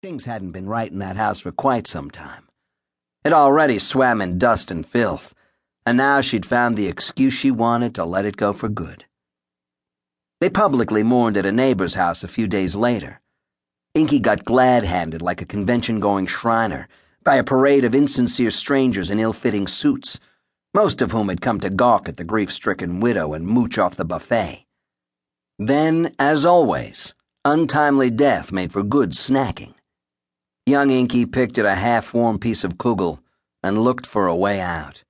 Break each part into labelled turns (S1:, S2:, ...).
S1: Things hadn't been right in that house for quite some time. It already swam in dust and filth, and now she'd found the excuse she wanted to let it go for good. They publicly mourned at a neighbor's house a few days later. Inky got glad-handed like a convention-going Shriner by a parade of insincere strangers in ill-fitting suits, most of whom had come to gawk at the grief-stricken widow and mooch off the buffet. Then, as always, untimely death made for good snacking. Young Inky picked at a half-warm piece of kugel and looked for a way out.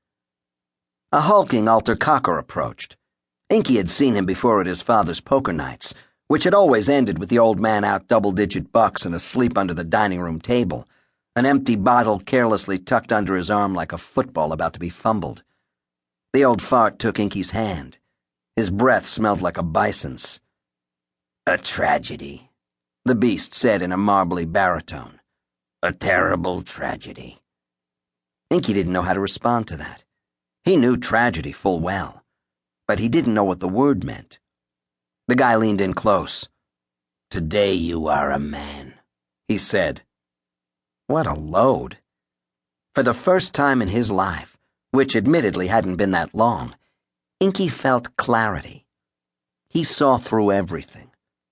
S1: A hulking alter cocker approached. Inky had seen him before at his father's poker nights, which had always ended with the old man out double-digit bucks and asleep under the dining-room table, an empty bottle carelessly tucked under his arm like a football about to be fumbled. The old fart took Inky's hand. His breath smelled like a bison's. "A tragedy," the beast said in a marbly baritone. "A terrible tragedy." Inky didn't know how to respond to that. He knew tragedy full well, but he didn't know what the word meant. The guy leaned in close. "Today you are a man," he said. What a load. For the first time in his life, which admittedly hadn't been that long, Inky felt clarity. He saw through everything.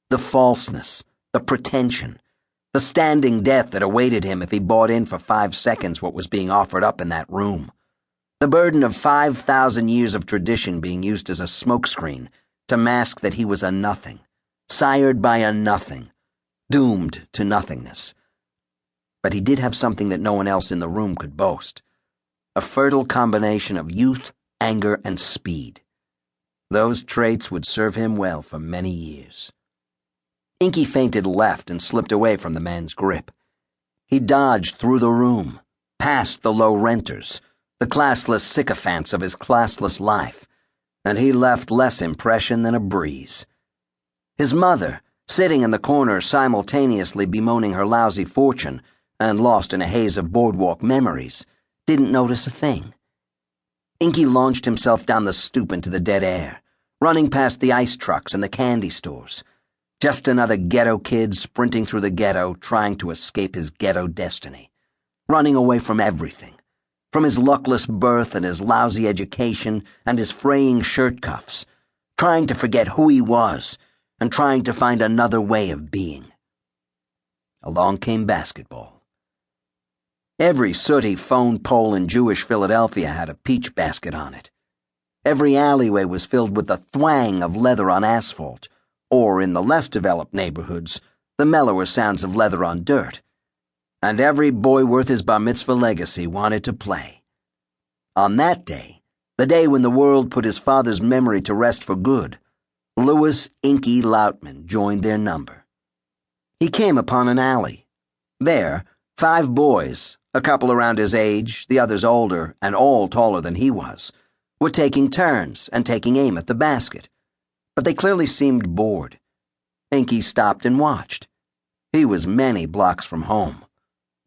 S1: The falseness, the pretension, the standing death that awaited him if he bought in for 5 seconds what was being offered up in that room. The burden of 5,000 years of tradition being used as a smokescreen to mask that he was a nothing, sired by a nothing, doomed to nothingness. But he did have something that no one else in the room could boast. A fertile combination of youth, anger, and speed. Those traits would serve him well for many years. Inky feinted left and slipped away from the man's grip. He dodged through the room, past the low renters, the classless sycophants of his classless life, and he left less impression than a breeze. His mother, sitting in the corner simultaneously bemoaning her lousy fortune and lost in a haze of boardwalk memories, didn't notice a thing. Inky launched himself down the stoop into the dead air, running past the ice trucks and the candy stores. Just another ghetto kid sprinting through the ghetto trying to escape his ghetto destiny. Running away from everything. From his luckless birth and his lousy education and his fraying shirt cuffs. Trying to forget who he was and trying to find another way of being. Along came basketball. Every sooty phone pole in Jewish Philadelphia had a peach basket on it. Every alleyway was filled with the thwang of leather on asphalt, or in the less developed neighborhoods, the mellower sounds of leather on dirt. And every boy worth his bar mitzvah legacy wanted to play. On that day, the day when the world put his father's memory to rest for good, Louis Inky Lautman joined their number. He came upon an alley. There, 5 boys, a couple around his age, the others older, and all taller than he was, were taking turns and taking aim at the basket. But they clearly seemed bored. Inky stopped and watched. He was many blocks from home.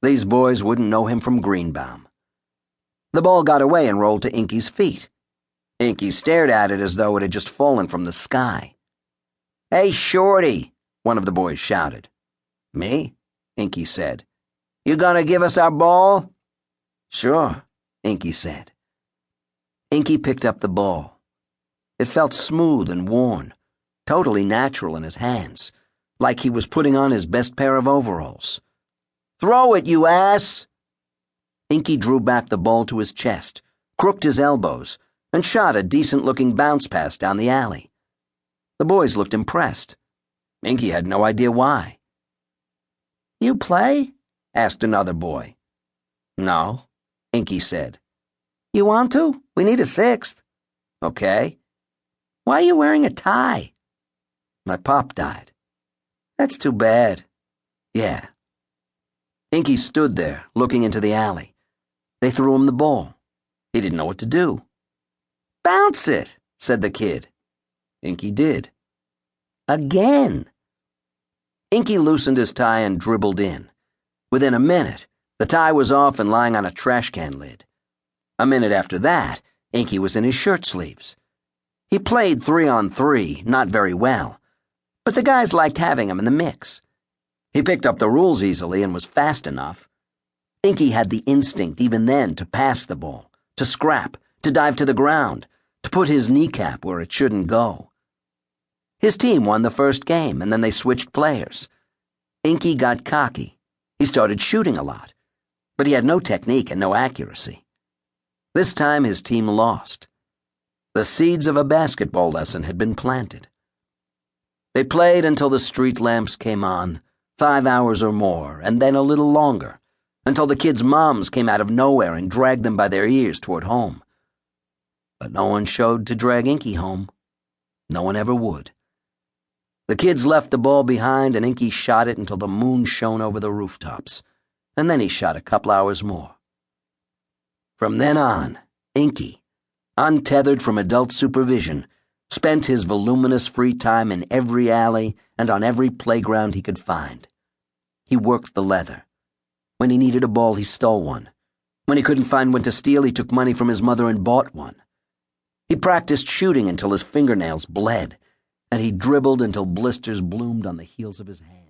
S1: These boys wouldn't know him from Greenbaum. The ball got away and rolled to Inky's feet. Inky stared at it as though it had just fallen from the sky. "Hey, Shorty," one of the boys shouted. "Me?" Inky said. "You gonna give us our ball?" "Sure," Inky said. Inky picked up the ball. It felt smooth and worn, totally natural in his hands, like he was putting on his best pair of overalls. "Throw it, you ass!" Inky drew back the ball to his chest, crooked his elbows, and shot a decent-looking bounce pass down the alley. The boys looked impressed. Inky had no idea why. "You play?" asked another boy. "No," Inky said. "You want to? We need a 6th. "Okay." "Why are you wearing a tie?" "My pop died." "That's too bad." "Yeah." Inky stood there, looking into the alley. They threw him the ball. He didn't know what to do. "Bounce it," said the kid. Inky did. Again. Inky loosened his tie and dribbled in. Within a minute, the tie was off and lying on a trash can lid. A minute after that, Inky was in his shirt sleeves. He played 3-on-3, not very well, but the guys liked having him in the mix. He picked up the rules easily and was fast enough. Inky had the instinct even then to pass the ball, to scrap, to dive to the ground, to put his kneecap where it shouldn't go. His team won the first game, and then they switched players. Inky got cocky. He started shooting a lot, but he had no technique and no accuracy. This time his team lost. The seeds of a basketball lesson had been planted. They played until the street lamps came on, 5 hours or more, and then a little longer, until the kids' moms came out of nowhere and dragged them by their ears toward home. But no one showed to drag Inky home. No one ever would. The kids left the ball behind, and Inky shot it until the moon shone over the rooftops, and then he shot a couple hours more. From then on, Inky, untethered from adult supervision, spent his voluminous free time in every alley and on every playground he could find. He worked the leather. When he needed a ball, he stole one. When he couldn't find one to steal, he took money from his mother and bought one. He practiced shooting until his fingernails bled, and he dribbled until blisters bloomed on the heels of his hands.